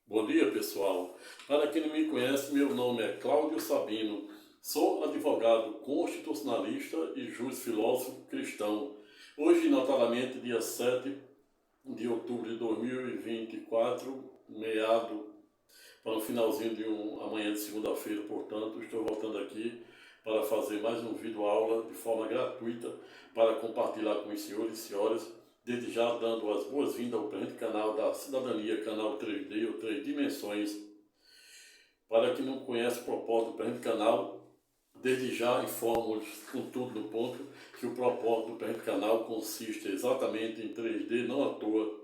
Bom dia, pessoal. Para quem não me conhece, meu nome é Cláudio Sabino. Sou advogado constitucionalista e juiz filósofo cristão. Hoje, notadamente, dia 7 de outubro de 2024, meado para o finalzinho de amanhã de segunda-feira, portanto, estou voltando aqui para fazer mais um vídeo aula de forma gratuita para compartilhar com os senhores e senhoras, desde já dando as boas-vindas ao presente canal da Cidadania, canal 3D ou 3 Dimensões. Para quem não conhece o propósito do presente canal, desde já informo-os com tudo no ponto que o propósito do presente canal consiste exatamente em 3D, não à toa,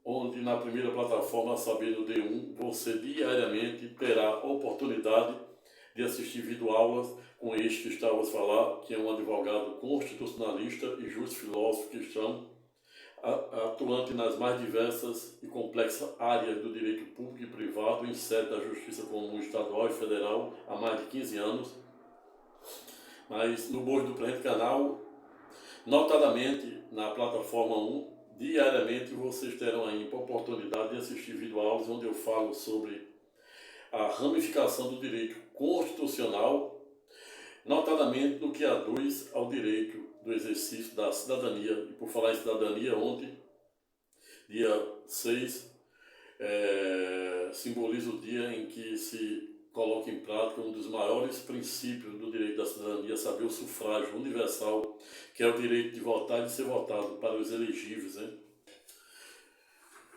onde na primeira plataforma, a saber no D1, você diariamente terá a oportunidade de assistir videoaulas com este que estava a falar, que é um advogado constitucionalista e juiz filósofo cristão, atuante nas mais diversas e complexas áreas do direito público e privado, em sede da Justiça Comum Estadual e Federal há mais de 15 anos. Mas no bojo do presente canal, notadamente na plataforma 1, diariamente vocês terão aí a oportunidade de assistir videoaulas onde eu falo sobre a ramificação do direito constitucional, notadamente no que aduz ao direito do exercício da cidadania. E por falar em cidadania, ontem, dia 6, simboliza o dia em que se coloca em prática um dos maiores princípios do direito da cidadania, saber o sufrágio universal, que é o direito de votar e de ser votado para os elegíveis, né?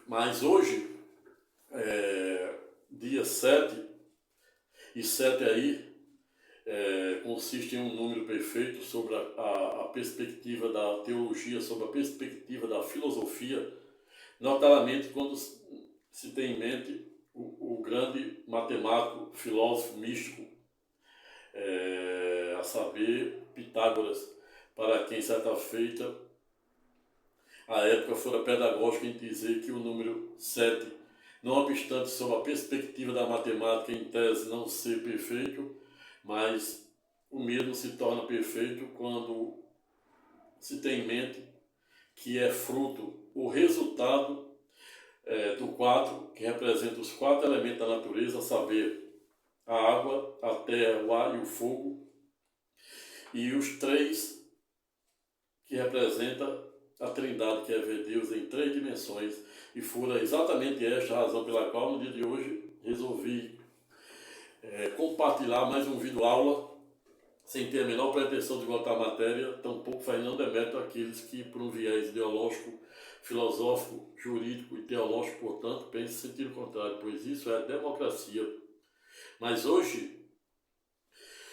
Mas hoje, dia 7, e 7 aí consiste em um número perfeito sobre a perspectiva da teologia, sobre a perspectiva da filosofia, notadamente quando se tem em mente o grande matemático, filósofo, místico, a saber, Pitágoras, para quem certa feita a época fora pedagógica em dizer que o número 7, não obstante sob a perspectiva da matemática em tese não ser perfeito, mas o mesmo se torna perfeito quando se tem em mente que é fruto, o resultado do 4, que representa os 4 elementos da natureza, a saber, a água, a terra, o ar e o fogo, e os 3 que representa a Trindade, que é ver Deus em 3 dimensões, e fora exatamente esta a razão pela qual no dia de hoje resolvi compartilhar mais um vídeo aula, sem ter a menor pretensão de botar matéria, tampouco faz não demérito àqueles que, por um viés ideológico, filosófico, jurídico e teológico, portanto, pensam em sentido contrário, pois isso é democracia. Mas hoje,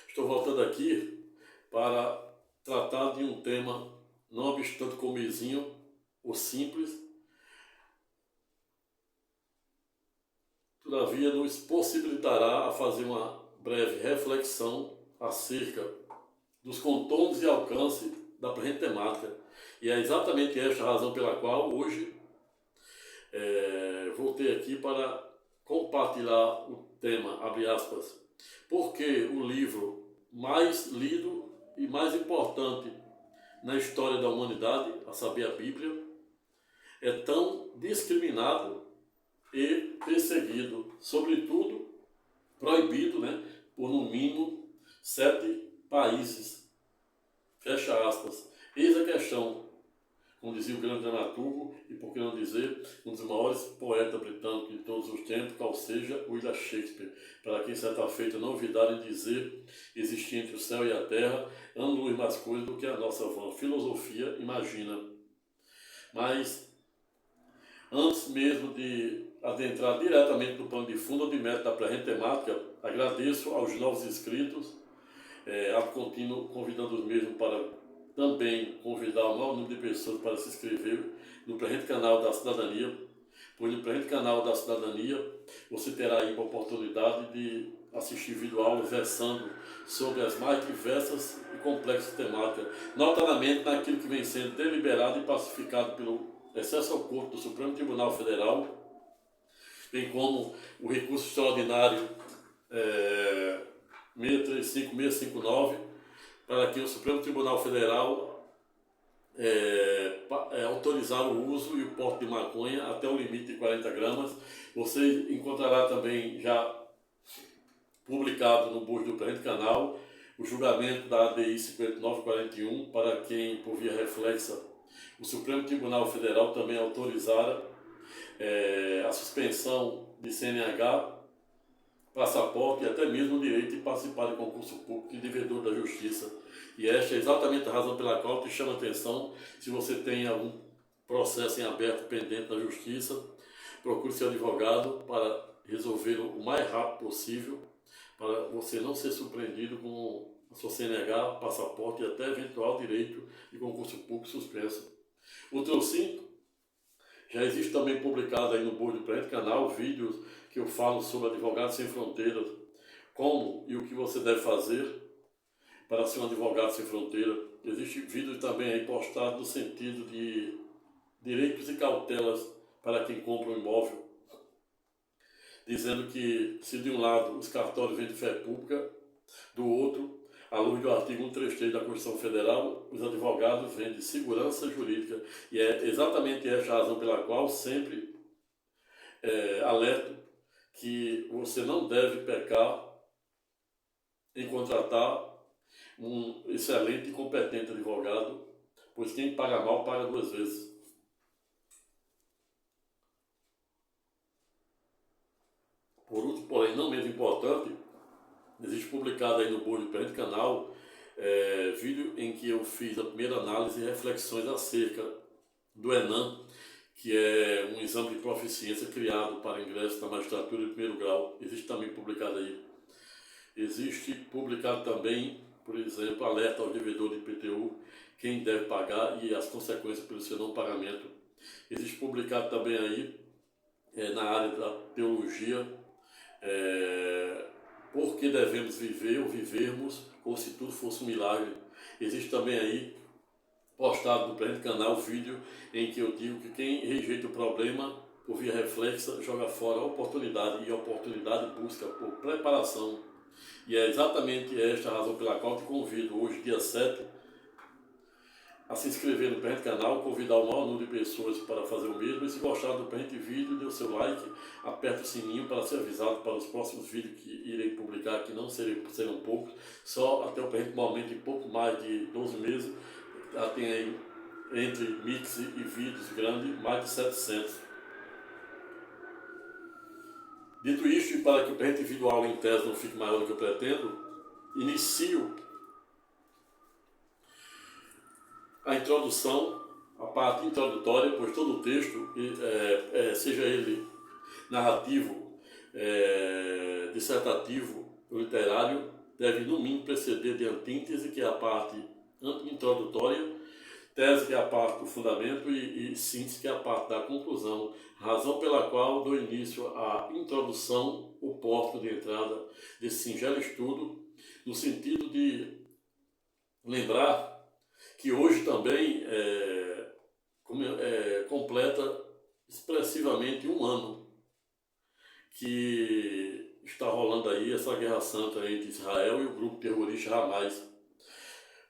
estou voltando aqui para tratar de um tema, não obstante comezinho ou simples, todavia nos possibilitará a fazer uma breve reflexão acerca dos contornos e alcance da presente temática. E é exatamente esta a razão pela qual hoje voltei aqui para compartilhar o tema, abre aspas, porque o livro mais lido e mais importante na história da humanidade, a saber, a Bíblia, é tão discriminado e perseguido, sobretudo proibido, né, por no mínimo 7 países. Fecha aspas. Eis a questão, como dizia o grande dramaturgo, e por que não dizer, um dos maiores poetas britânicos de todos os tempos, qual seja William Shakespeare, para quem certa feita não novidade em dizer, existir entre o céu e a terra, anos-luz mais coisa do que a nossa vã filosofia imagina. Mas, antes mesmo de adentrar diretamente no plano de fundo ou de meta da presente temática, agradeço aos novos inscritos, contínuo convidando os mesmos para também convidar o maior número de pessoas para se inscrever no presente canal da Cidadania, pois no presente canal da Cidadania você terá aí a oportunidade de assistir videoaulas versando sobre as mais diversas e complexas temáticas, notadamente naquilo que vem sendo deliberado e pacificado pelo excesso ao corpo do Supremo Tribunal Federal, bem como o recurso extraordinário 635-659, para que o Supremo Tribunal Federal autorizar o uso e o porte de maconha até o limite de 40 gramas. Você encontrará também já publicado no bojo do presente canal o julgamento da ADI 5941, para quem, por via reflexa, o Supremo Tribunal Federal também autorizara a suspensão de CNH, passaporte e até mesmo o direito de participar de concurso público e devedor da justiça. E esta é exatamente a razão pela qual te chamo a atenção. Se você tem algum processo em aberto pendente na justiça, procure seu advogado para resolver o mais rápido possível, para você não ser surpreendido com a sua CNH, passaporte e até eventual direito de concurso público suspenso. O Trocinco, já existe também publicado aí no bojo do presente canal vídeos que eu falo sobre Advogados Sem Fronteiras, como e o que você deve fazer para ser um advogado sem fronteira. Existe vídeo também aí postado no sentido de direitos e cautelas para quem compra um imóvel, dizendo que se de um lado os cartórios vêm de fé pública, do outro, à luz do artigo 133 da Constituição Federal, os advogados vêm de segurança jurídica. E é exatamente esta a razão pela qual sempre alerto que você não deve pecar em contratar um excelente e competente advogado, pois quem paga mal paga duas vezes. Por último, porém não menos importante, existe publicado aí no bojo do presente canal vídeo em que eu fiz a primeira análise e reflexões acerca do ENAM, que é um exame de proficiência criado para ingresso na magistratura de primeiro grau. Existe também publicado aí. Existe publicado também, por exemplo, alerta ao devedor de IPTU, quem deve pagar e as consequências pelo seu não pagamento. Existe publicado também aí, na área da teologia, por que devemos viver ou vivermos como se tudo fosse um milagre. Existe também aí, postado no presente canal, vídeo em que eu digo que quem rejeita o problema por via reflexa joga fora a oportunidade, e a oportunidade busca por preparação. E é exatamente esta a razão pela qual te convido hoje, dia 7, a se inscrever no presente canal, convidar o maior número de pessoas para fazer o mesmo. E se gostar do presente vídeo, dê o seu like, aperte o sininho para ser avisado para os próximos vídeos que irei publicar, que não serão poucos, só até o presente momento, em pouco mais de 12 meses, já tem aí, entre mix e vídeos grandes, mais de 700. Dito isto, e para que o presente vídeo aula em tese não fique maior do que eu pretendo, inicio a introdução, a parte introdutória, pois todo o texto, seja ele narrativo, dissertativo ou literário, deve no mínimo preceder de antíntese, que é a parte introdutória, tese, que é a parte do fundamento, e síntese, que é a parte da conclusão, razão pela qual dou início à introdução, o porto de entrada desse singelo estudo, no sentido de lembrar que hoje também completa expressivamente um ano que está rolando aí essa guerra santa entre Israel e o grupo terrorista Hamas.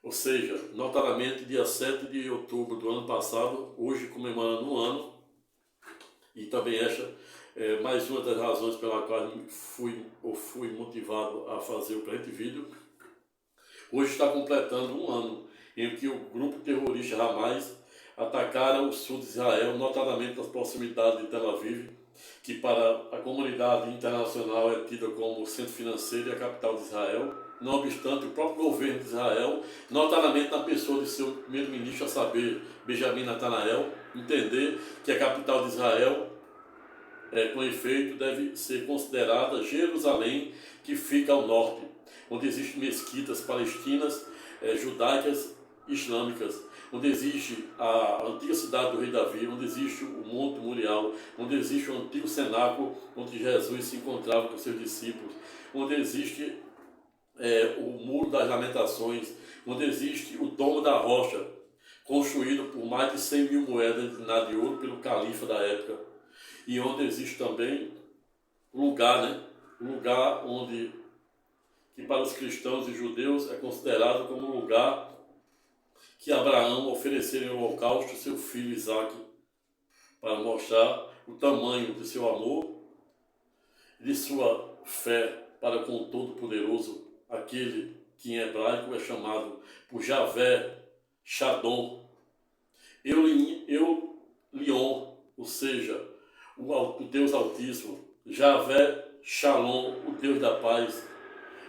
Ou seja, notadamente dia 7 de outubro do ano passado, hoje comemorando um ano, e também esta é mais uma das razões pela qual fui motivado a fazer o presente vídeo. Hoje está completando um ano em que o grupo terrorista Hamas atacaram o sul de Israel, notadamente nas proximidades de Tel Aviv, que para a comunidade internacional é tida como o centro financeiro e a capital de Israel. Não obstante, o próprio governo de Israel, notadamente na pessoa de seu primeiro-ministro, a saber, Benjamin Netanyahu, entender que a capital de Israel, com efeito, deve ser considerada Jerusalém, que fica ao norte, onde existem mesquitas palestinas, judaicas, islâmicas, onde existe a antiga cidade do rei Davi, onde existe o Monte Morial, onde existe o antigo cenáculo onde Jesus se encontrava com seus discípulos, onde existe o Muro das Lamentações, onde existe o Domo da Rocha, construído por mais de 100 mil moedas de ouro pelo califa da época, e onde existe também um lugar onde, que para os cristãos e judeus é considerado como um lugar que Abraão oferecera em holocausto seu filho Isaque, para mostrar o tamanho de seu amor e de sua fé para com o Todo-Poderoso, aquele que em hebraico é chamado por Javé, Shadom, Lion, ou seja, o Deus Altíssimo, Javé, Shalom, o Deus da paz.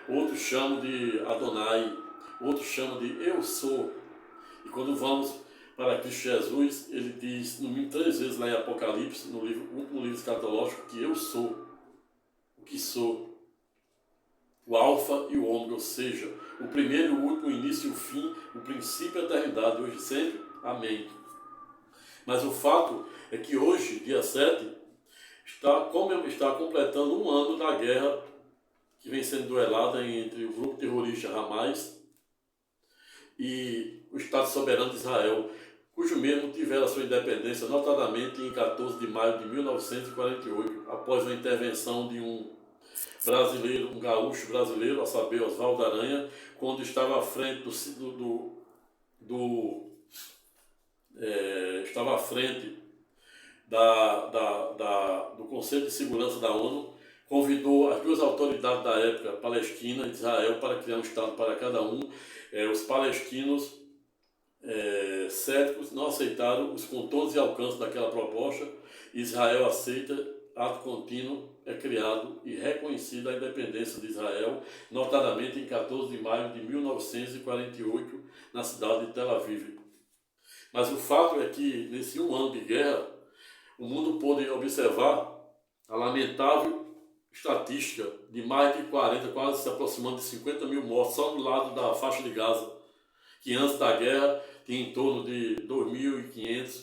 Outros chamam de Adonai, outros chamam de Eu Sou. E quando vamos para Cristo Jesus, ele diz, no mínimo 3 vezes lá em Apocalipse, no último livro escatológico, que eu sou, o que sou, o alfa e o ômega, ou seja, o primeiro, o último, o início e o fim, o princípio e a eternidade, hoje e sempre. Amém. Mas o fato é que hoje, dia 7, está completando 1 ano da guerra que vem sendo duelada entre o grupo terrorista Hamas e o Estado Soberano de Israel, cujo mesmo tiveram a sua independência notadamente em 14 de maio de 1948, após a intervenção de um brasileiro, um gaúcho brasileiro, a saber, Oswaldo Aranha, quando estava à frente estava à frente do Conselho de Segurança da ONU, convidou as 2 autoridades da época, Palestina e Israel, para criar um Estado para cada um. Os palestinos céticos não aceitaram os contornos e alcances daquela proposta. Israel aceita, ato contínuo é criado e reconhecida a independência de Israel, notadamente em 14 de maio de 1948, na cidade de Tel Aviv. Mas o fato é que, nesse 1 ano de guerra, o mundo pôde observar a lamentável estatística de mais de 40, quase se aproximando de 50 mil mortos só do lado da faixa de Gaza, que antes da guerra tinha em torno de 2.500,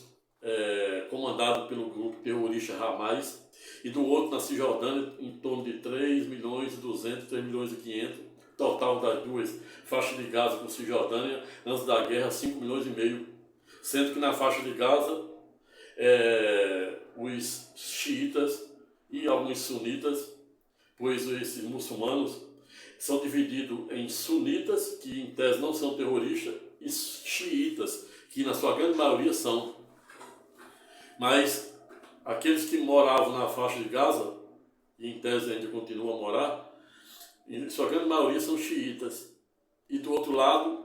comandado pelo grupo terrorista Hamas, e do outro, na Cisjordânia, em torno de 3.200.000, 3.500.000, total das 2 faixas de Gaza com Cisjordânia, antes da guerra, 5,5 milhões, sendo que na faixa de Gaza, os xiitas e alguns sunitas, pois esses muçulmanos são divididos em sunitas, que em tese não são terroristas, e xiitas, que na sua grande maioria são. Mas aqueles que moravam na faixa de Gaza, e em tese ainda continuam a morar, em sua grande maioria são xiitas. E do outro lado,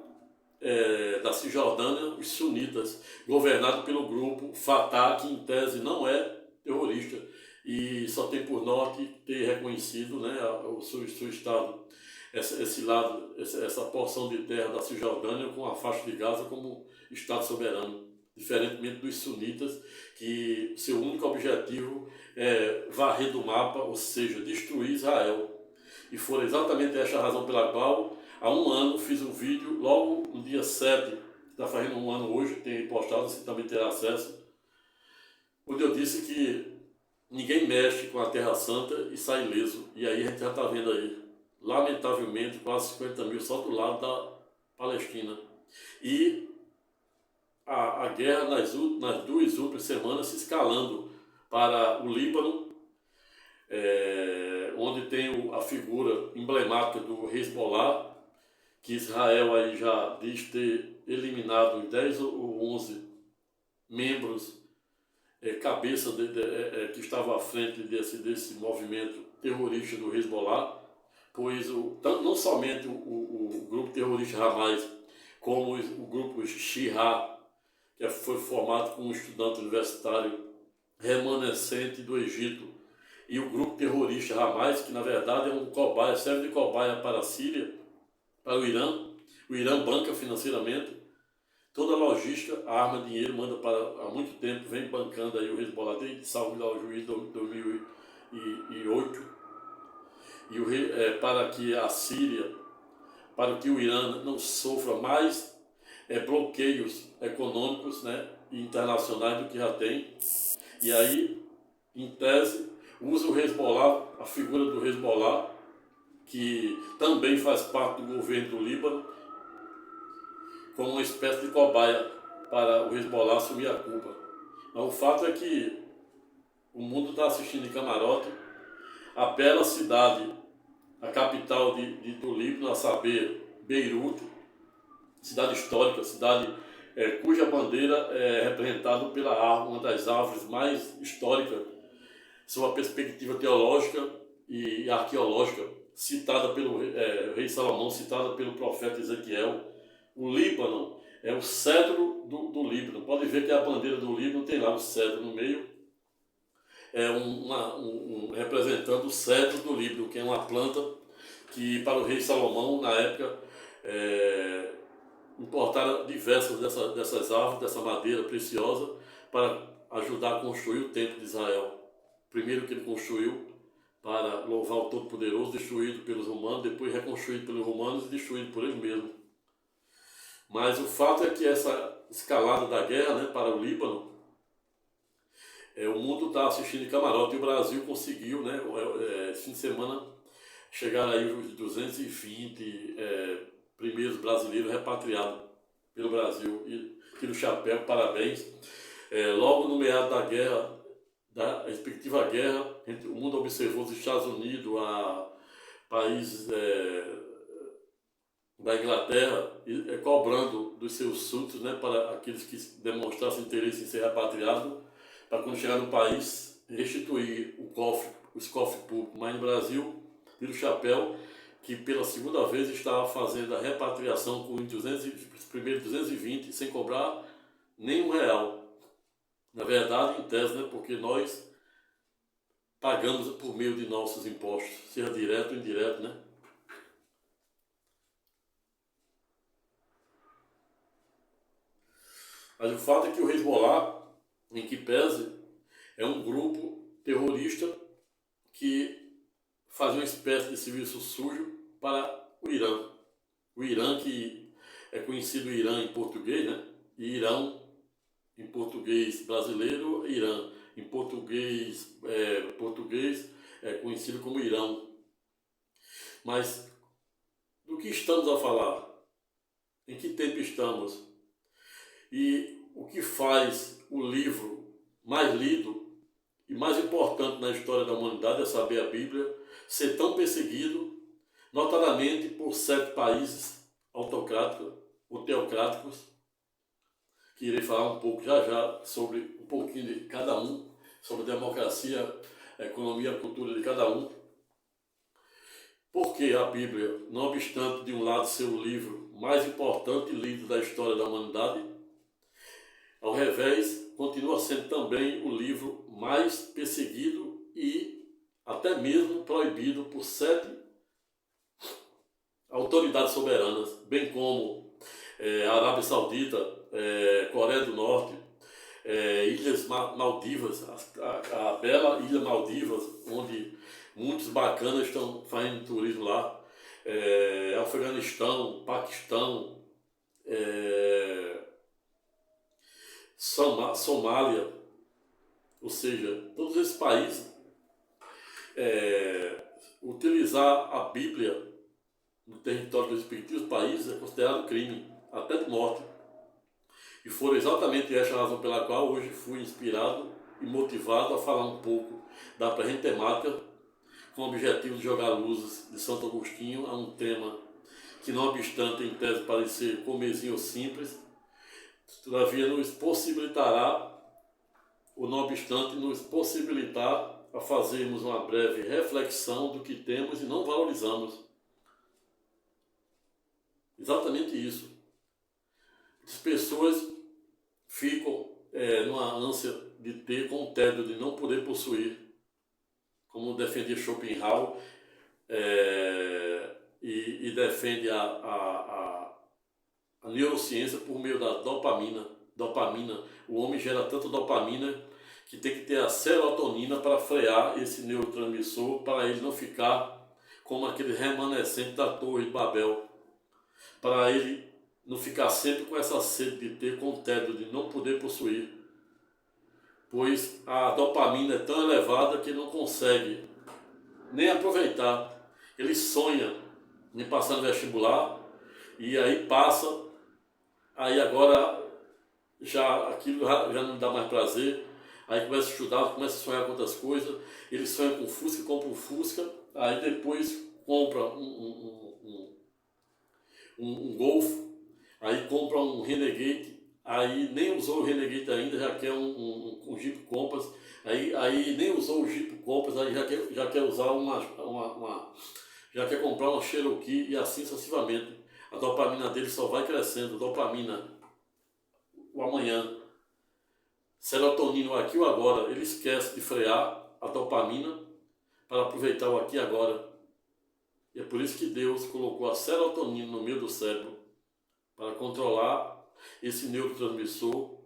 da Cisjordânia, os sunitas, governados pelo grupo Fatah, que em tese não é terrorista, e só tem por norte ter reconhecido, né, o seu Estado, esse lado, essa porção de terra da Cisjordânia com a faixa de Gaza como Estado soberano, diferentemente dos sunitas, que seu único objetivo é varrer do mapa, ou seja, destruir Israel. E foi exatamente essa a razão pela qual, há 1 ano, fiz um vídeo, logo no dia 7, está fazendo 1 ano hoje, tem postado, você também terá acesso, onde eu disse que ninguém mexe com a Terra Santa e sai ileso. E aí a gente já está vendo aí, lamentavelmente, quase 50 mil só do lado da Palestina. E a guerra nas 2 últimas semanas se escalando para o Líbano, onde tem a figura emblemática do Hezbollah, que Israel aí já diz ter eliminado os 10 ou 11 membros, cabeça que estava à frente desse movimento terrorista do Hezbollah, pois não somente o grupo terrorista Hamas, como o grupo Shia, que foi formado com um estudante universitário remanescente do Egito, e o grupo terrorista Hamas, que na verdade é um cobaia, serve de cobaia para a Síria, para o Irã banca financeiramente, toda a logística, arma, dinheiro, manda para, há muito tempo, vem bancando aí o Hezbollah, desde salvo ao juiz de 2008, para que a Síria, para que o Irã não sofra mais bloqueios econômicos, né, e internacionais do que já tem. E aí, em tese, usa o Hezbollah, a figura do Hezbollah, que também faz parte do governo do Líbano, como uma espécie de cobaia para o Hezbollah assumir a culpa. Mas o fato é que o mundo está assistindo em camarote, a bela cidade, a capital do Líbano, a saber, Beirute, cidade histórica, cidade cuja bandeira é representada pela árvore, uma das árvores mais históricas, sob a perspectiva teológica e arqueológica, citada pelo rei Salomão, citada pelo profeta Ezequiel. O Líbano é o cedro do Líbano. Pode ver que a bandeira do Líbano tem lá o cedro no meio, representando o cedro do Líbano, que é uma planta que para o rei Salomão, na época, importaram diversas dessas árvores, dessa madeira preciosa, para ajudar a construir o templo de Israel. Primeiro que ele construiu para louvar o Todo-Poderoso, destruído pelos romanos, depois reconstruído pelos romanos e destruído por eles mesmos. Mas o fato é que essa escalada da guerra, né, para o Líbano, o mundo está assistindo de camarote, e o Brasil conseguiu, né, esse fim de semana, chegar aí os 220 primeiros brasileiros repatriados pelo Brasil. E tiro o chapéu, parabéns. Logo no meado da guerra, da respectiva guerra, o mundo observou os Estados Unidos, a países da Inglaterra, cobrando dos seus súditos, né, para aqueles que demonstrassem interesse em ser repatriados, para quando chegar no país, restituir os cofres públicos. Mas no Brasil, tira o chapéu, que pela segunda vez estava fazendo a repatriação com os primeiros 220 sem cobrar nenhum real. Na verdade, em tese, né, porque nós pagamos por meio de nossos impostos, seja direto ou indireto, né? Mas o fato é que o Hezbollah, em que pese, é um grupo terrorista que faz uma espécie de serviço sujo para o Irã. O Irã, que é conhecido Irã em português, né? E Irão em português brasileiro, Irã. Em português é conhecido como Irão. Mas do que estamos a falar? Em que tempo estamos? E o que faz o livro mais lido e mais importante na história da humanidade, é saber a Bíblia, ser tão perseguido, notadamente por 7 países autocráticos ou teocráticos, que irei falar um pouco já sobre um pouquinho de cada um, sobre a democracia, a economia, a cultura de cada um. Porque a Bíblia, não obstante de um lado ser o livro mais importante lido da história da humanidade, ao revés, continua sendo também o livro mais perseguido e até mesmo proibido por 7 autoridades soberanas, bem como a Arábia Saudita, Coreia do Norte, Ilhas Maldivas, a bela Ilha Maldivas, onde muitos bacanas estão fazendo turismo lá, Afeganistão, Paquistão, Somália, ou seja, todos esses países, utilizar a Bíblia no território dos respectivos países é considerado crime, até de morte. E foi exatamente essa a razão pela qual hoje fui inspirado e motivado a falar um pouco da presente temática, com o objetivo de jogar luzes de Santo Agostinho a um tema que, não obstante em tese parecer comezinho ou simples, todavia nos possibilitará, ou não obstante nos possibilitar a fazermos uma breve reflexão do que temos e não valorizamos. Exatamente isso. As pessoas ficam numa ânsia de ter, com o tédio de não poder possuir, como defendia Schopenhauer, e defende a neurociência por meio da dopamina. O homem gera tanta dopamina que tem que ter a serotonina para frear esse neurotransmissor, para ele não ficar como aquele remanescente da Torre de Babel, para ele não ficar sempre com essa sede de ter, com o tédio de não poder possuir, pois a dopamina é tão elevada que ele não consegue nem aproveitar. Ele sonha em passar no vestibular e aí passa, aí agora aquilo já não dá mais prazer, aí começa a estudar, começa a sonhar com outras coisas, ele sonha com Fusca, compra um Fusca, aí depois compra um Golf, aí compra um Renegade, aí nem usou o Renegade ainda, já quer um Jeep Compass, aí nem usou o Jeep Compass, aí já quer usar já quer comprar uma Cherokee e assim sucessivamente. A dopamina dele só vai crescendo, dopamina, o amanhã, serotonina, o aqui e o agora. Ele esquece de frear a dopamina para aproveitar o aqui e agora. E é por isso que Deus colocou a serotonina no meio do cérebro, para controlar esse neurotransmissor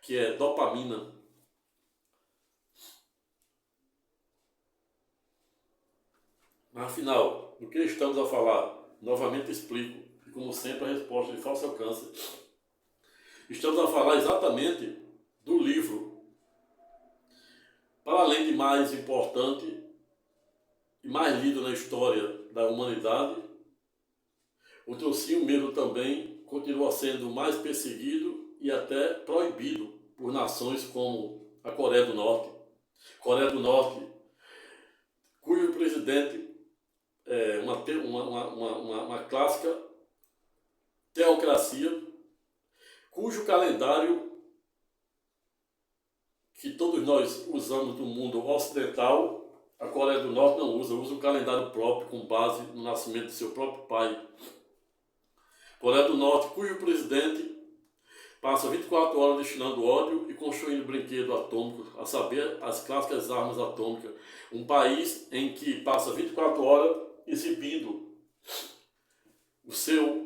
que é dopamina. Mas afinal, do que estamos a falar? Novamente explico, e como sempre a resposta de fácil alcance. Estamos a falar exatamente do livro, para além de mais importante e mais lido na história da humanidade, o trocinho mesmo também continua sendo mais perseguido e até proibido por nações como a Coreia do Norte. Coreia do Norte, cujo presidente é uma clássica teocracia, cujo calendário que todos nós usamos no mundo ocidental, a Coreia do Norte não usa um calendário próprio com base no nascimento do seu próprio pai. Coreia do Norte, cujo presidente passa 24 horas destilando ódio e construindo brinquedo atômico, a saber, as clássicas armas atômicas. Um país em que passa 24 horas exibindo o seu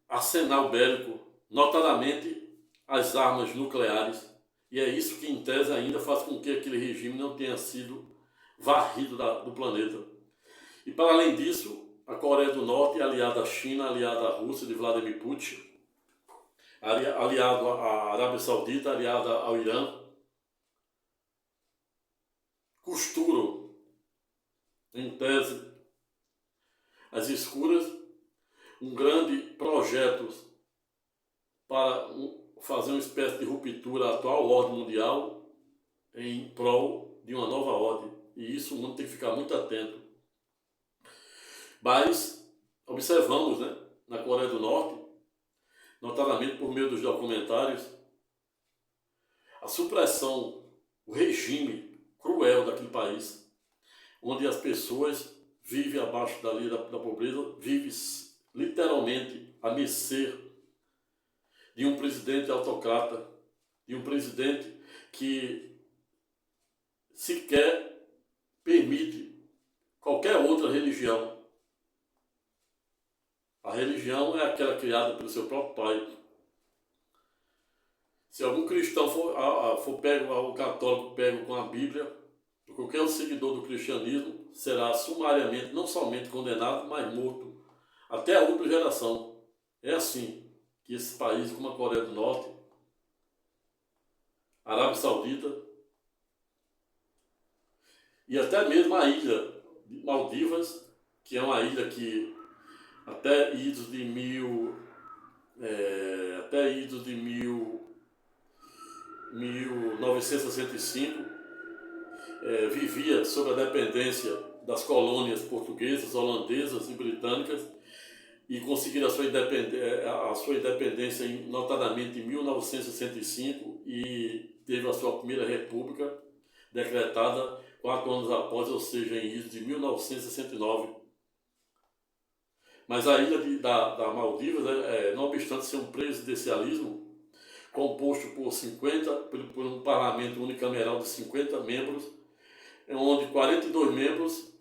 arsenal bélico, notadamente as armas nucleares. E é isso que, em tese, ainda faz com que aquele regime não tenha sido varrido do planeta. E, para além disso, a Coreia do Norte é aliada à China, aliada à Rússia de Vladimir Putin, aliado à Arábia Saudita, aliada ao Irã, costuram, em tese, as escuras, um grande projeto para fazer uma espécie de ruptura à atual ordem mundial em prol de uma nova ordem. E isso o mundo tem que ficar muito atento. Mas observamos, né, na Coreia do Norte, notadamente por meio dos documentários, a supressão, o regime cruel daquele país, onde as pessoas vivem abaixo da linha da pobreza, vivem literalmente a mercê de um presidente autocrata, de um presidente que sequer permite qualquer outra religião. A religião é aquela criada pelo seu próprio pai. Se algum cristão for pego, o católico pego com a Bíblia, qualquer seguidor do cristianismo será sumariamente, não somente condenado, mas morto até a última geração. É assim que esses países como a Coreia do Norte, a Arábia Saudita e até mesmo a ilha de Maldivas, que é uma ilha que até idos de 1965 vivia sob a dependência das colônias portuguesas, holandesas e britânicas, e conseguiram a sua independência notadamente em 1965 e teve a sua primeira república decretada 4 anos após, ou seja, em idos de 1969. Mas a ilha da Maldivas, não obstante ser um presidencialismo composto por um parlamento unicameral de 50 membros, onde 42 membros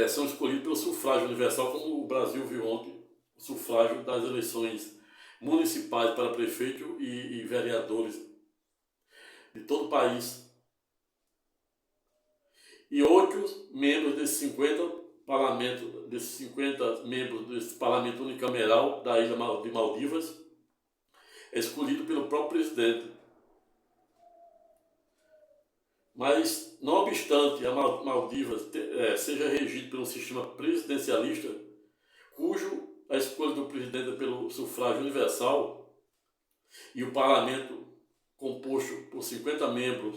são escolhidos pelo sufrágio universal, como o Brasil viu ontem, o sufrágio das eleições municipais para prefeito e vereadores de todo o país. E 8 membros desses 50 membros desse parlamento unicameral da ilha de Maldivas é escolhido pelo próprio presidente. Mas, não obstante a Maldivas seja regido por um sistema presidencialista, a escolha do presidente é pelo sufrágio universal e o parlamento composto por 50 membros,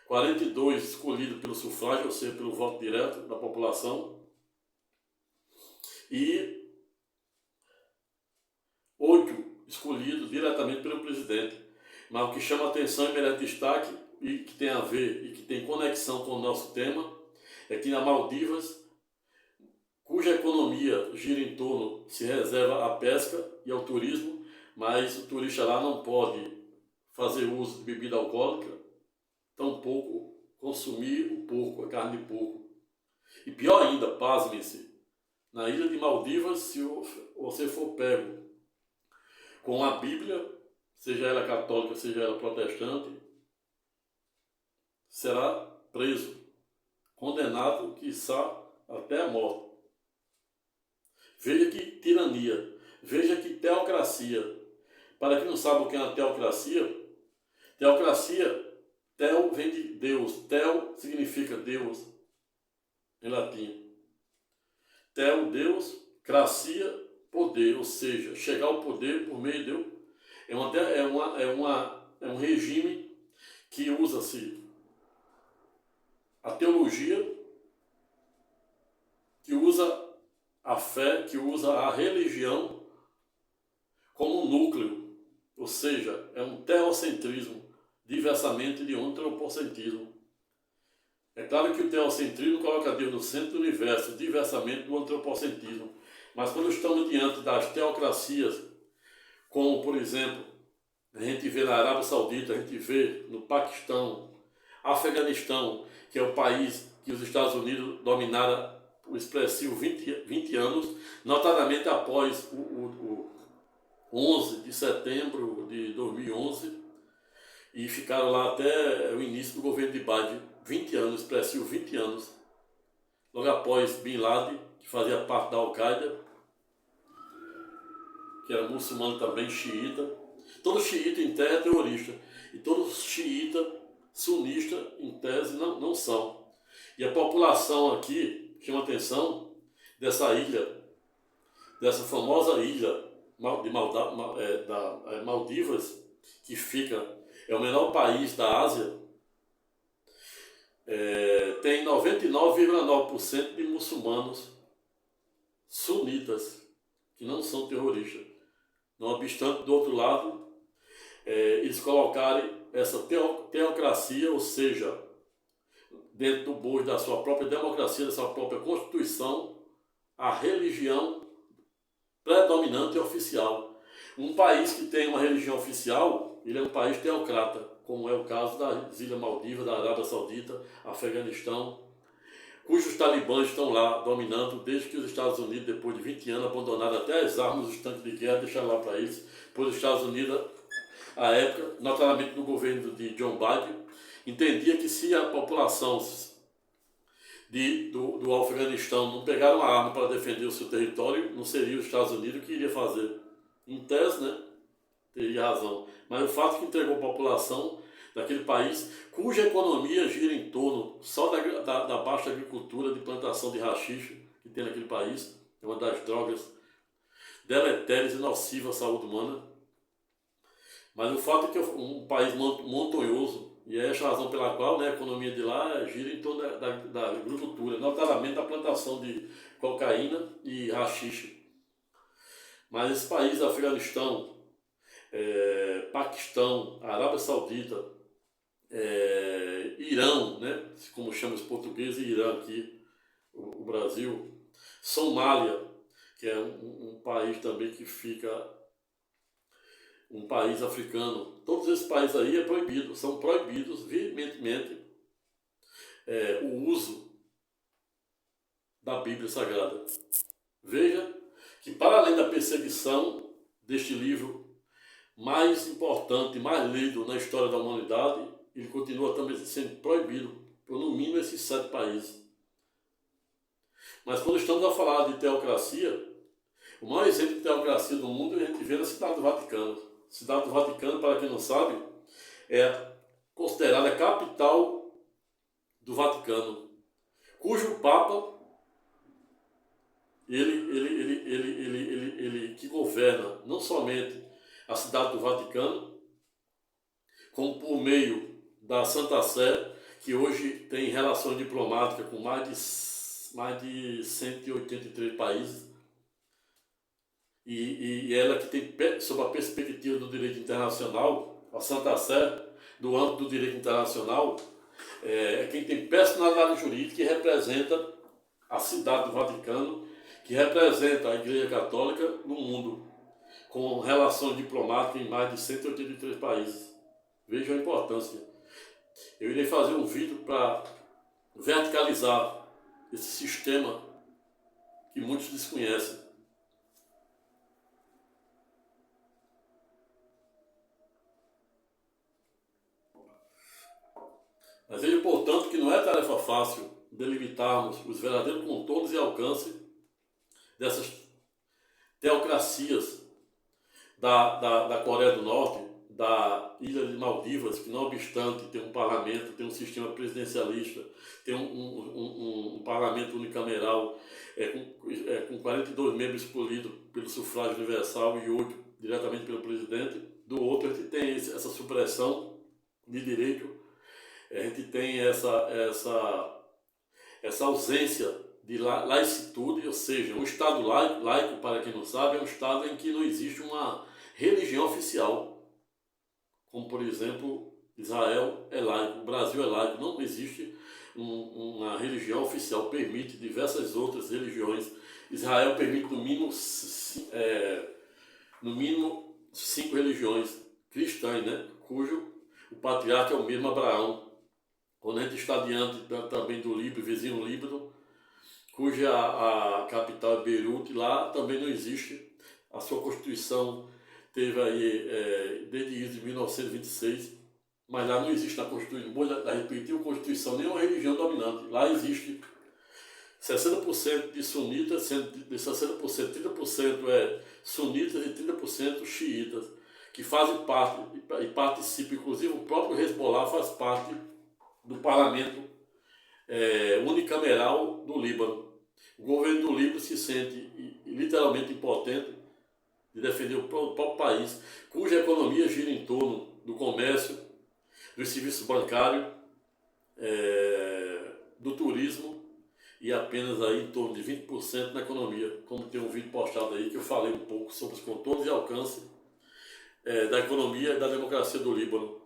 42 escolhidos pelo sufrágio, ou seja, pelo voto direto da população, e 8 escolhido diretamente pelo presidente. Mas o que chama atenção e merece destaque, e que tem a ver e que tem conexão com o nosso tema, é que na Maldivas, cuja economia gira em torno, se reserva à pesca e ao turismo, mas o turista lá não pode fazer uso de bebida alcoólica, tampouco consumir o porco, a carne de porco. E pior ainda, pasmem-se, na ilha de Maldivas, se você for pego com a Bíblia, seja ela católica, seja ela protestante, será preso, condenado, quiçá, até a morte. Veja que tirania, veja que teocracia. Para quem não sabe o que é uma teocracia, teo vem de Deus, teo significa Deus, em latim. Teo, Deus, cracia, poder, ou seja, chegar ao poder por meio de Deus. É um regime que usa-se a teologia, que usa a fé, que usa a religião como núcleo, ou seja, é um teocentrismo, diversamente de um antropocentrismo. É claro que o teocentrismo coloca Deus no centro do universo, diversamente do antropocentrismo. Mas quando estamos diante das teocracias, como por exemplo, a gente vê na Arábia Saudita, a gente vê no Paquistão, Afeganistão, que é o país que os Estados Unidos dominaram o expressivo 20 anos, notadamente após o 11 de setembro de 2011, e ficaram lá até o início do governo de Biden, 20 anos, expressivo 20 anos, logo após Bin Laden, que fazia parte da Al-Qaeda, que era muçulmano também, xiita. Todo xiita em tese é terrorista, e todo xiita sunista em tese não são. E a população aqui chama atenção dessa ilha, dessa famosa ilha de Maldivas, que é o menor país da Ásia, tem 99,9% de muçulmanos sunitas, que não são terroristas. Não obstante, do outro lado, eles colocarem essa teocracia, ou seja, dentro do bojo da sua própria democracia, da sua própria Constituição, a religião predominante e oficial. Um país que tem uma religião oficial, ele é um país teocrata, como é o caso das Ilhas Maldivas, da Arábia Saudita, Afeganistão, cujos talibãs estão lá dominando desde que os Estados Unidos, depois de 20 anos, abandonaram até as armas, os tanques de guerra, deixaram lá para eles, pois os Estados Unidos, à época, notadamente no governo de John Biden, entendia que se a população do Afeganistão não pegar uma arma para defender o seu território, não seria os Estados Unidos que iria fazer. Em tese, né, teria razão. Mas o fato que entregou a população daquele país, cuja economia gira em torno só da baixa agricultura de plantação de haxixe que tem naquele país, é uma das drogas deletérias e nocivas à saúde humana. Mas o fato é que é um país montanhoso, e é essa a razão pela qual, né, a economia de lá gira em torno da agricultura, notadamente da plantação de cocaína e haxixe. Mas esse país, Afeganistão, Paquistão, Arábia Saudita, Irã, né, como chamam os portugueses, Irã aqui, o Brasil, Somália, que é um país também que fica, um país africano. Todos esses países aí são proibidos veementemente o uso da Bíblia Sagrada. Veja que, para além da perseguição deste livro mais importante, mais lido na história da humanidade, ele continua também sendo proibido por no mínimo esses 7 países. Mas quando estamos a falar de teocracia, o maior exemplo de teocracia do mundo a gente vê na Cidade do Vaticano. A Cidade do Vaticano, para quem não sabe, é considerada a capital do Vaticano, cujo Papa, ele que governa não somente a Cidade do Vaticano, como por meio da Santa Sé, que hoje tem relações diplomáticas com mais de 183 países, e ela que tem, sob a perspectiva do direito internacional, a Santa Sé, do âmbito do direito internacional, é quem tem personalidade jurídica que representa a cidade do Vaticano, que representa a Igreja Católica no mundo, com relações diplomáticas em mais de 183 países. Veja a importância. Eu irei fazer um vídeo para verticalizar esse sistema que muitos desconhecem. Mas veja, portanto, que não é tarefa fácil delimitarmos os verdadeiros contornos e alcance dessas teocracias da Coreia do Norte, da Ilha de Maldivas, que não obstante tem um parlamento, tem um sistema presidencialista, tem um parlamento unicameral com 42 membros escolhidos pelo sufrágio universal e 8 diretamente pelo presidente. Do outro, a gente tem essa supressão de direito, a gente tem essa ausência de laicitude, ou seja, um Estado laico, para quem não sabe, é um Estado em que não existe uma religião oficial, como por exemplo, Israel é laico, o Brasil é laico, não existe uma religião oficial, permite diversas outras religiões. Israel permite no mínimo 5 religiões cristãs, né? Cujo o patriarca é o mesmo Abraão. Quando a gente está diante também do Líbano, vizinho Líbano, cuja a capital é Beirute, lá também não existe. A sua Constituição teve aí, desde isso de 1926, mas lá não existe na Constituição, a repetir a Constituição, nenhuma religião dominante. Lá existe 60% de sunitas, sendo de 60%, 30% é sunitas e 30% xiitas, que fazem parte e participam, inclusive o próprio Hezbollah faz parte do parlamento unicameral do Líbano. O governo do Líbano se sente literalmente impotente de defender o próprio país, cuja economia gira em torno do comércio, do serviço bancário, do turismo e apenas aí em torno de 20% na economia, como tem um vídeo postado aí que eu falei um pouco sobre os contornos e alcance da economia e da democracia do Líbano,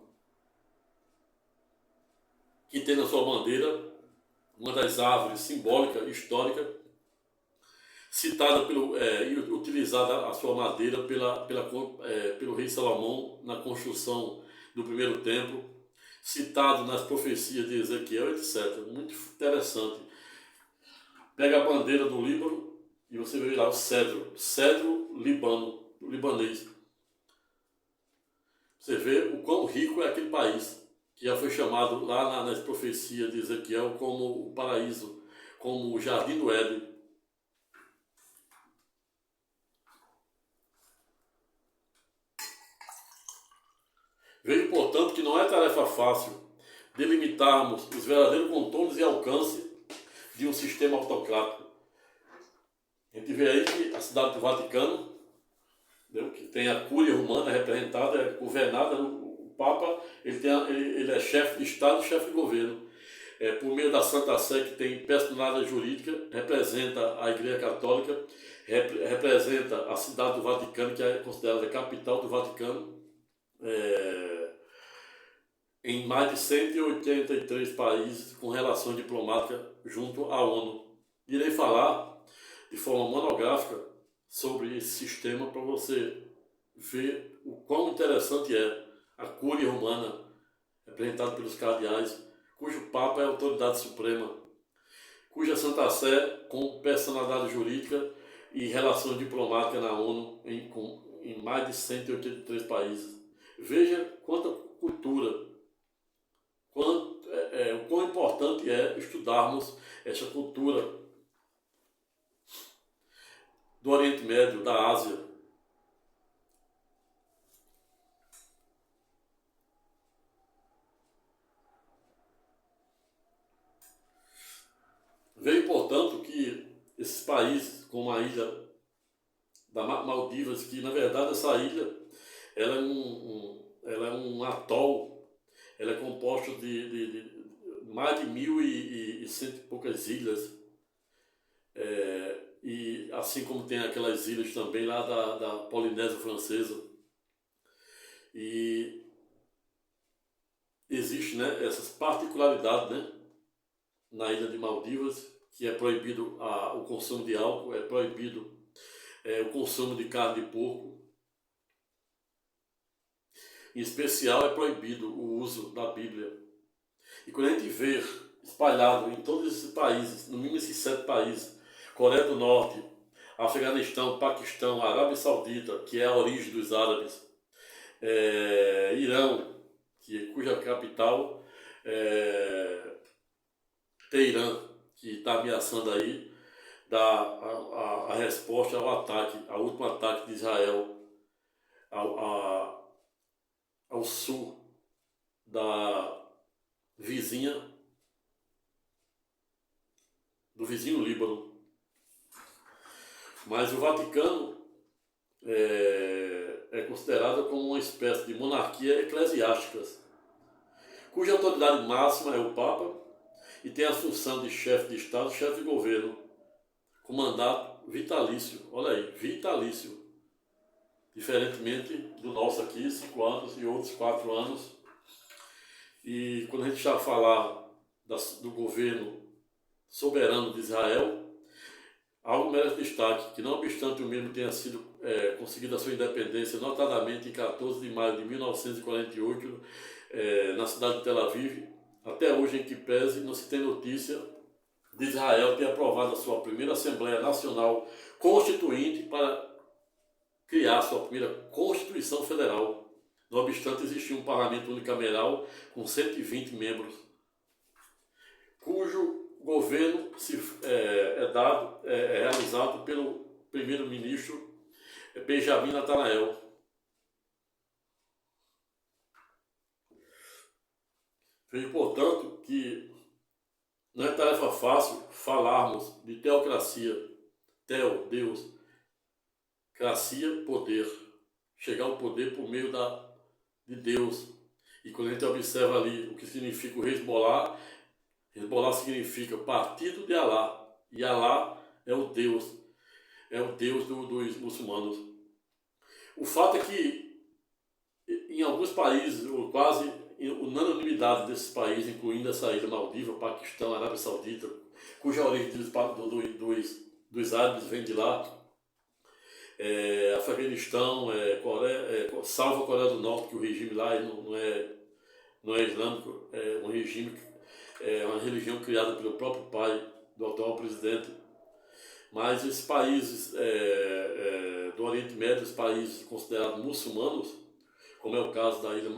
que tem na sua bandeira uma das árvores simbólicas, históricas, citada e utilizada a sua madeira pelo rei Salomão na construção do primeiro templo, citado nas profecias de Ezequiel, etc. Muito interessante. Pega a bandeira do Líbano e você vê lá o cedro libanês. Você vê o quão rico é aquele país, que já foi chamado lá nas profecias de Ezequiel como o paraíso, como o jardim do Éden. Vejo, portanto, que não é tarefa fácil delimitarmos os verdadeiros contornos e alcance de um sistema autocrático. A gente vê aí que a cidade do Vaticano, que tem a Cúria Romana representada, governada, o Papa, ele é chefe de Estado e chefe de governo. Por meio da Santa Sé, que tem personalidade jurídica, representa a Igreja Católica, representa a cidade do Vaticano, que é considerada a capital do Vaticano, em mais de 183 países com relações diplomáticas junto à ONU. Irei falar de forma monográfica sobre esse sistema para você ver o quão interessante é a Cúria Romana, representada pelos cardeais, cujo Papa é a autoridade suprema, cuja Santa Sé, com personalidade jurídica e relações diplomáticas na ONU em mais de 183 países. Veja quanta cultura, o quão importante é estudarmos essa cultura do Oriente Médio, da Ásia. Veja, portanto, que esses países, como a ilha da Maldivas, que na verdade essa ilha ela é um atol, ela é composta de mais de 1.100 e poucas ilhas, e assim como tem aquelas ilhas também lá da Polinésia Francesa. E existe, né, essas particularidades, né, na ilha de Maldivas, que é proibido o consumo de álcool, é proibido o consumo de carne de porco. Em especial é proibido o uso da Bíblia. E quando a gente vê espalhado em todos esses países, no mínimo esses 7 países, Coreia do Norte, Afeganistão, Paquistão, Arábia Saudita, que é a origem dos árabes, Irã, cuja capital é Teherã, que está ameaçando aí dar a resposta ao último ataque de Israel ao sul do vizinho Líbano. Mas o Vaticano é considerado como uma espécie de monarquia eclesiástica, cuja autoridade máxima é o Papa e tem a função de chefe de Estado, chefe de governo, com mandato vitalício. Olha aí, vitalício. Diferentemente do nosso aqui, 5 anos e outros 4 anos. E quando a gente já falar do governo soberano de Israel, algo merece destaque, que não obstante o mesmo tenha sido conseguido a sua independência, notadamente em 14 de maio de 1948, na cidade de Tel Aviv, até hoje, em que pese, não se tem notícia de Israel ter aprovado a sua primeira Assembleia Nacional Constituinte para criar a sua primeira Constituição Federal. Não obstante, existia um parlamento unicameral com 120 membros, cujo governo é realizado pelo primeiro-ministro Benjamin Netanyahu. Veja, portanto, que não é tarefa fácil falarmos de teocracia, Deus, cracia, poder, chegar ao poder por meio de Deus. E quando a gente observa ali o que significa o Hezbollah significa partido de Alá, e Alá é o Deus dos muçulmanos. O fato é que em alguns países, ou quase unanimidade desses países, incluindo essa ilha Maldiva, Paquistão, Arábia Saudita, cuja origem dos árabes vem de lá, Afeganistão, salvo a Coreia do Norte, que o regime lá não é islâmico, é um regime, uma religião criada pelo próprio pai do atual presidente. Mas esses países do Oriente Médio, os países considerados muçulmanos, como é o caso da ilha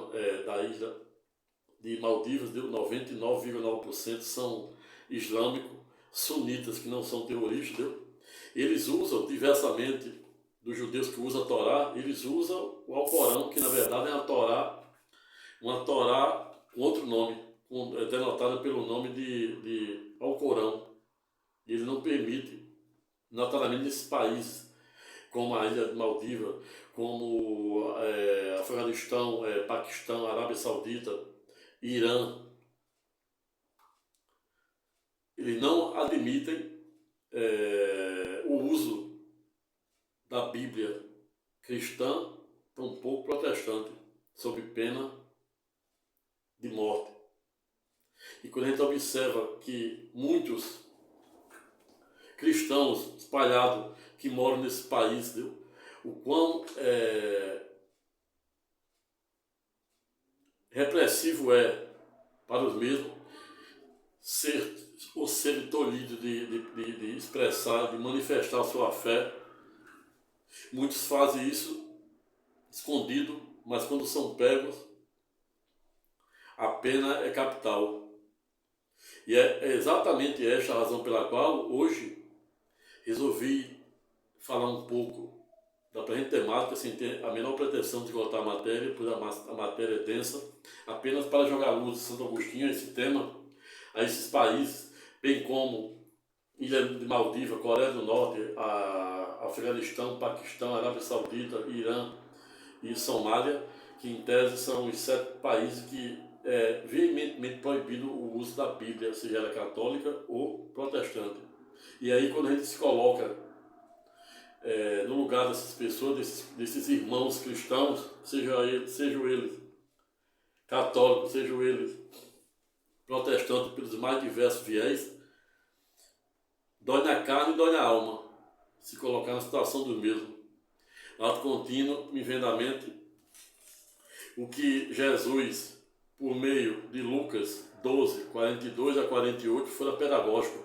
de Maldivas, 99,9% são islâmicos, sunitas, que não são terroristas. Eles usam, diversamente dos judeus que usam a Torá, eles usam o Alcorão, que na verdade é uma Torá com outro nome, denotada pelo nome de Alcorão. E ele não permite, notadamente nesses países, como a ilha de Maldiva, como Afeganistão, Paquistão, Arábia Saudita, Irã, eles não admitem o uso da Bíblia cristã, tampouco protestante, sob pena de morte. E quando a gente observa que muitos cristãos espalhados que moram nesse país, o quão repressivo é para os mesmos serem tolhidos de expressar, de manifestar sua fé. Muitos fazem isso escondido, mas quando são pegos, a pena é capital. E é exatamente esta a razão pela qual hoje resolvi falar um pouco da presente temática, sem ter a menor pretensão de esgotar a matéria, pois a matéria é densa, apenas para jogar luz de Santo Agostinho a esse tema, a esses países, bem como Ilha de Maldiva, Coreia do Norte, Afeganistão, Paquistão, Arábia Saudita, Irã e Somália, que em tese são os 7 países que veementemente proibido o uso da Bíblia, seja ela católica ou protestante. E aí, quando a gente se coloca no lugar dessas pessoas, desses irmãos cristãos, sejam eles católicos, sejam eles protestantes, pelos mais diversos viés, dói na carne e dói na alma se colocar na situação do mesmo. Ato contínuo, me vem na mente o que Jesus, por meio de Lucas 12, 42 a 48, fora pedagógico,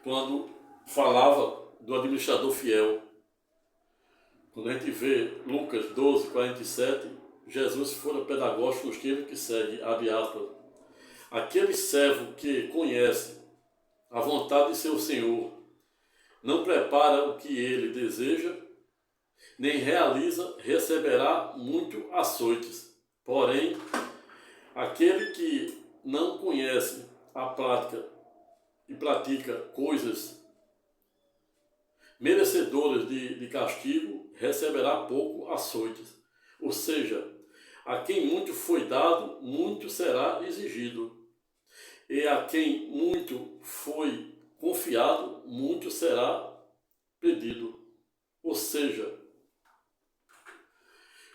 quando falava do administrador fiel. Quando a gente vê Lucas 12, 47, Jesus fora pedagógico nos termos que segue, abre aspas, aquele servo que conhece a vontade de seu Senhor, não prepara o que ele deseja, nem realiza, receberá muito açoites. Porém, aquele que não conhece a prática e pratica coisas merecedoras de castigo, receberá pouco açoites. Ou seja, a quem muito foi dado, muito será exigido. E a quem muito foi confiado, muito será pedido. Ou seja,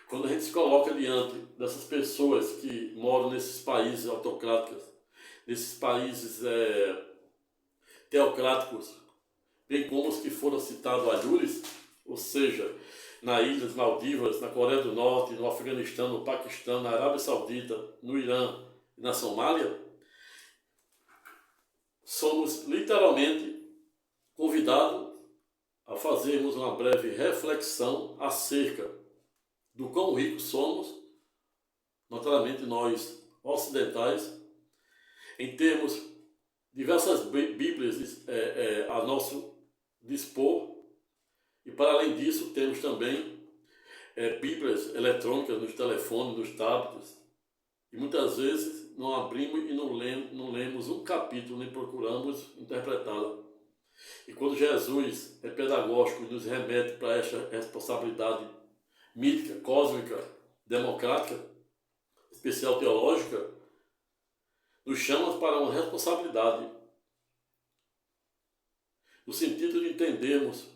quando a gente se coloca diante dessas pessoas que moram nesses países autocráticos, nesses países teocráticos, bem como os que foram citados alhures, ou seja, nas Ilhas Maldivas, na Coreia do Norte, no Afeganistão, no Paquistão, na Arábia Saudita, no Irã e na Somália, somos literalmente convidados a fazermos uma breve reflexão acerca do quão ricos somos, notadamente nós ocidentais, em termos diversas bíblias a nosso dispor, e para além disso temos também bíblias eletrônicas nos telefones, nos tablets, e muitas vezes não abrimos e não lemos um capítulo, nem procuramos interpretá-la. E quando Jesus é pedagógico e nos remete para essa responsabilidade mítica, cósmica, democrática, especial teológica, nos chama para uma responsabilidade, no sentido de entendermos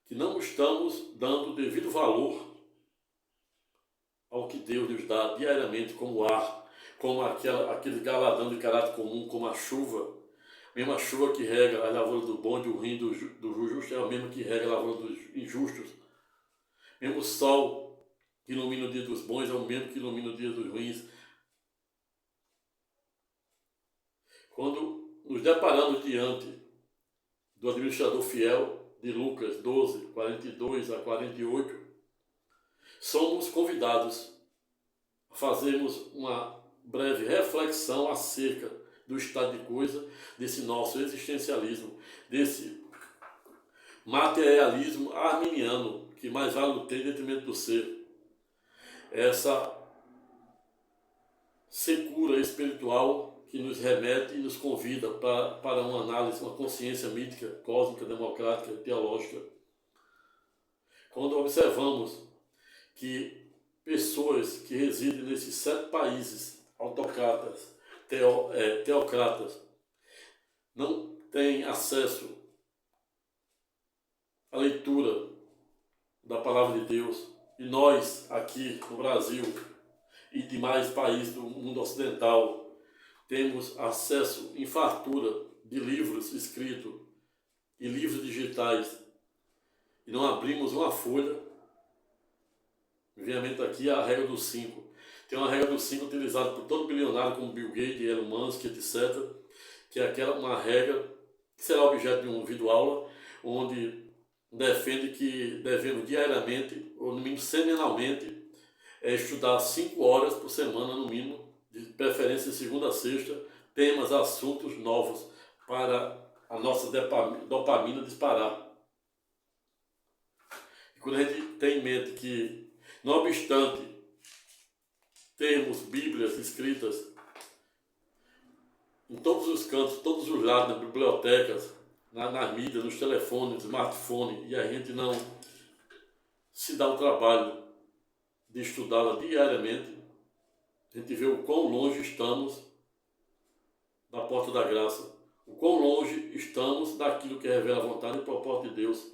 que não estamos dando devido valor ao que Deus nos dá diariamente como ar, como aquele galadão de caráter comum, como a chuva. A mesma chuva que rega a lavoura do bom e do ruim do justo é a mesma que rega a lavoura dos injustos. Mesmo o sol que ilumina o dia dos bons é o mesmo que ilumina o dia dos ruins. Quando nos deparamos diante do administrador fiel de Lucas 12, 42 a 48, somos convidados a fazermos uma breve reflexão acerca do estado de coisa, desse nosso existencialismo, desse materialismo arminiano, que mais vale o ter em detrimento do ser. Essa secura espiritual que nos remete e nos convida para uma análise, uma consciência mítica, cósmica, democrática, teológica. Quando observamos que pessoas que residem nesses 7 países autocratas, teocratas, não têm acesso à leitura da palavra de Deus, e nós aqui no Brasil e demais países do mundo ocidental temos acesso em fartura de livros escritos e livros digitais, e não abrimos uma folha. Me vem à mente aqui a regra dos 5. Tem uma regra dos 5 utilizada por todo bilionário como Bill Gates, Elon Musk, etc., que é uma regra que será objeto de um vídeo aula, onde defende que devemos diariamente, ou no mínimo semanalmente, estudar 5 horas por semana, no mínimo, de preferência de segunda a sexta, temas, assuntos novos, para a nossa dopamina disparar. E quando a gente tem em mente que, não obstante termos bíblias escritas em todos os cantos, todos os lados, nas bibliotecas, nas mídias, nos telefones, smartphone, e a gente não se dá o trabalho de estudá-la diariamente, a gente vê o quão longe estamos da porta da graça. quão longe estamos daquilo que revela a vontade e propósito de Deus.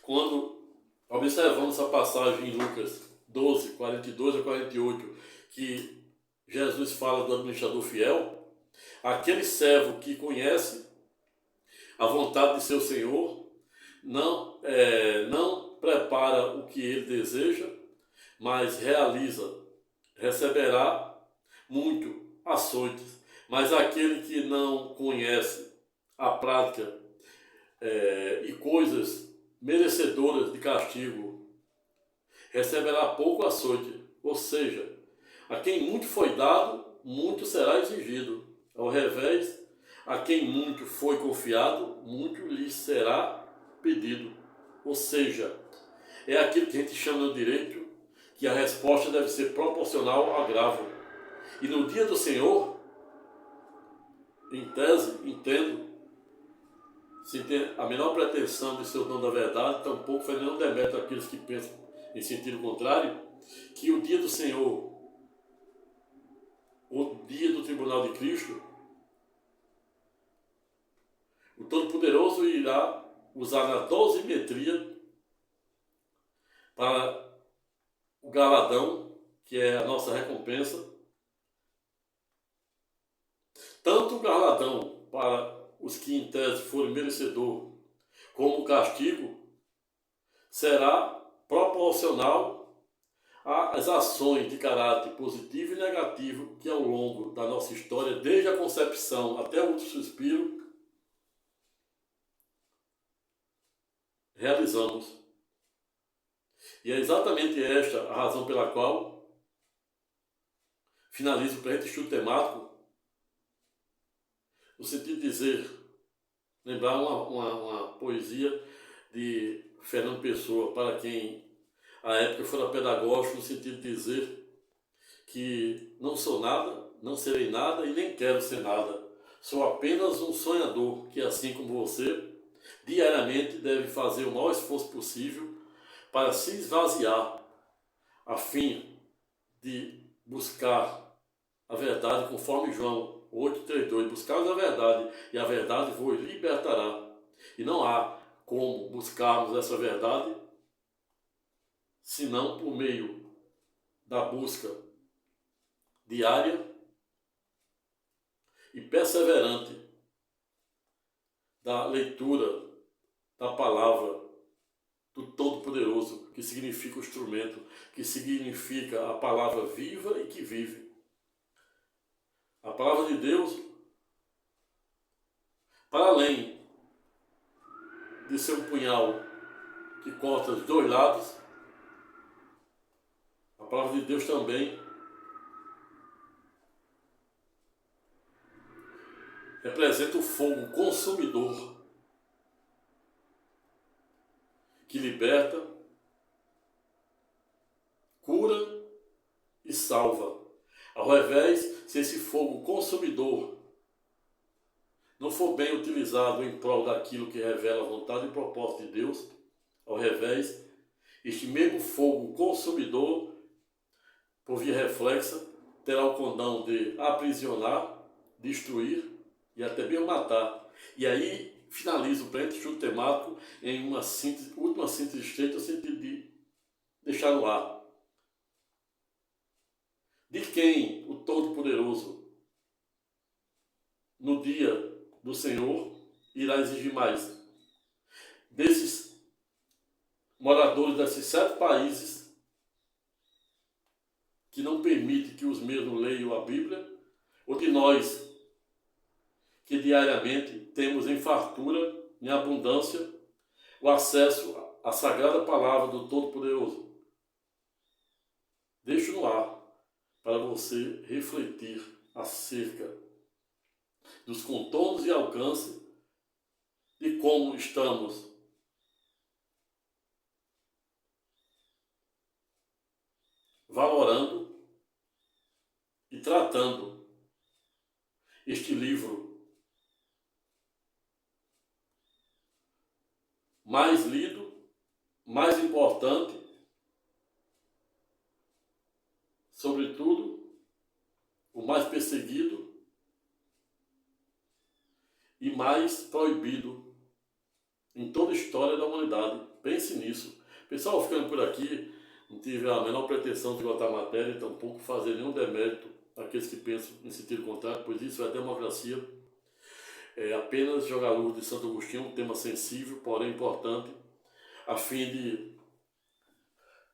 Quando observamos essa passagem em Lucas 12, 42 a 48, que Jesus fala do administrador fiel, aquele servo que conhece a vontade de seu Senhor, não prepara o que ele deseja, mas realiza, receberá muito açoites. Mas aquele que não conhece a prática e coisas merecedoras de castigo, receberá pouco açoite. Ou seja, a quem muito foi dado, muito será exigido. Ao revés, a quem muito foi confiado, muito lhe será pedido. Ou seja, é aquilo que a gente chama no direito, que a resposta deve ser proporcional ao agravo. E no dia do Senhor, em tese, entendo, se tem a menor pretensão de ser o dono da verdade, tampouco faz nenhum demérito àqueles que pensam em sentido contrário, que o dia do Senhor, o dia do tribunal de Cristo, o Todo-Poderoso irá usar na dosimetria para o galadão, que é a nossa recompensa, tanto o galadão para os que em tese forem merecedor, como o castigo, será proporcional às ações de caráter positivo e negativo que ao longo da nossa história, desde a concepção até o último suspiro, realizamos. E é exatamente esta a razão pela qual finalizo o presente estudo temático, no sentido de dizer, lembrar uma poesia de Fernando Pessoa, para quem a época fora pedagógico, no sentido de dizer que não sou nada, não serei nada e nem quero ser nada. Sou apenas um sonhador que, assim como você, diariamente deve fazer o maior esforço possível para se esvaziar, a fim de buscar a verdade, conforme João 8,32, buscar a verdade, e a verdade vos libertará. E não há como buscarmos essa verdade senão por meio da busca diária e perseverante da leitura da palavra do Todo-Poderoso, que significa o instrumento, que significa a palavra viva e que vive. A palavra de Deus, para além de ser um punhal que corta os dois lados, a palavra de Deus também representa o fogo consumidor que liberta, cura e salva. Ao invés, se esse fogo consumidor não for bem utilizado em prol daquilo que revela a vontade e propósito de Deus, ao revés, este mesmo fogo consumidor, por via reflexa, terá o condão de aprisionar, destruir e até mesmo matar. E aí finaliza o presente estudo temático em uma síntese, última síntese estreita, no sentido de deixar no ar. De quem o Todo-Poderoso, no dia do Senhor, irá exigir mais? Desses moradores desses 7 países que não permitem que os mesmos leiam a Bíblia, ou de nós que diariamente temos em fartura, em abundância, o acesso à sagrada palavra do Todo-Poderoso? Deixo no ar para você refletir acerca dos contornos e alcance de como estamos valorando e tratando este livro mais lido, mais importante, sobretudo o mais perseguido mais proibido em toda a história da humanidade. Pense nisso. Pessoal, ficando por aqui, não tive a menor pretensão de botar matéria e tampouco fazer nenhum demérito àqueles que pensam em sentido contrário, pois isso é democracia. É apenas jogar a luz de Santo Agostinho, um tema sensível, porém importante, a fim de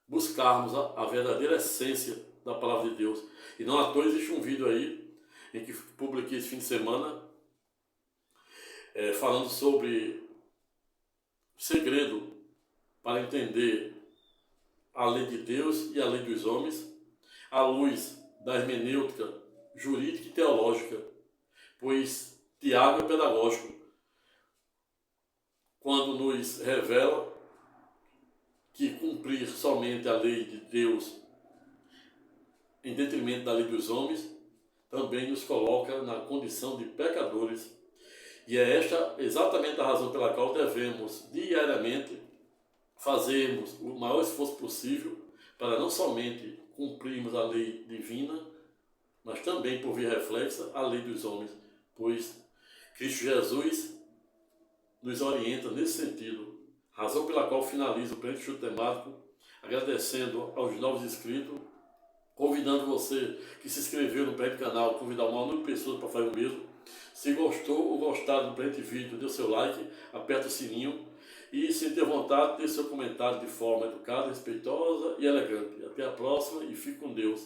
buscarmos a verdadeira essência da palavra de Deus. E não à toa existe um vídeo aí, em que publiquei esse fim de semana, falando sobre o segredo para entender a lei de Deus e a lei dos homens, à luz da hermenêutica jurídica e teológica, pois Tiago é pedagógico quando nos revela que cumprir somente a lei de Deus em detrimento da lei dos homens também nos coloca na condição de pecadores. E é esta exatamente a razão pela qual devemos diariamente fazermos o maior esforço possível para não somente cumprirmos a lei divina, mas também, por via reflexa, a lei dos homens, pois Cristo Jesus nos orienta nesse sentido, razão pela qual finalizo o presente estudo temático, agradecendo aos novos inscritos, convidando você que se inscreveu no presente canal, convidar o maior número de pessoas para fazer o mesmo. Se gostou ou gostado do presente vídeo, dê o seu like, aperta o sininho e, se ter vontade, dê seu comentário de forma educada, respeitosa e elegante. Até a próxima e fique com Deus.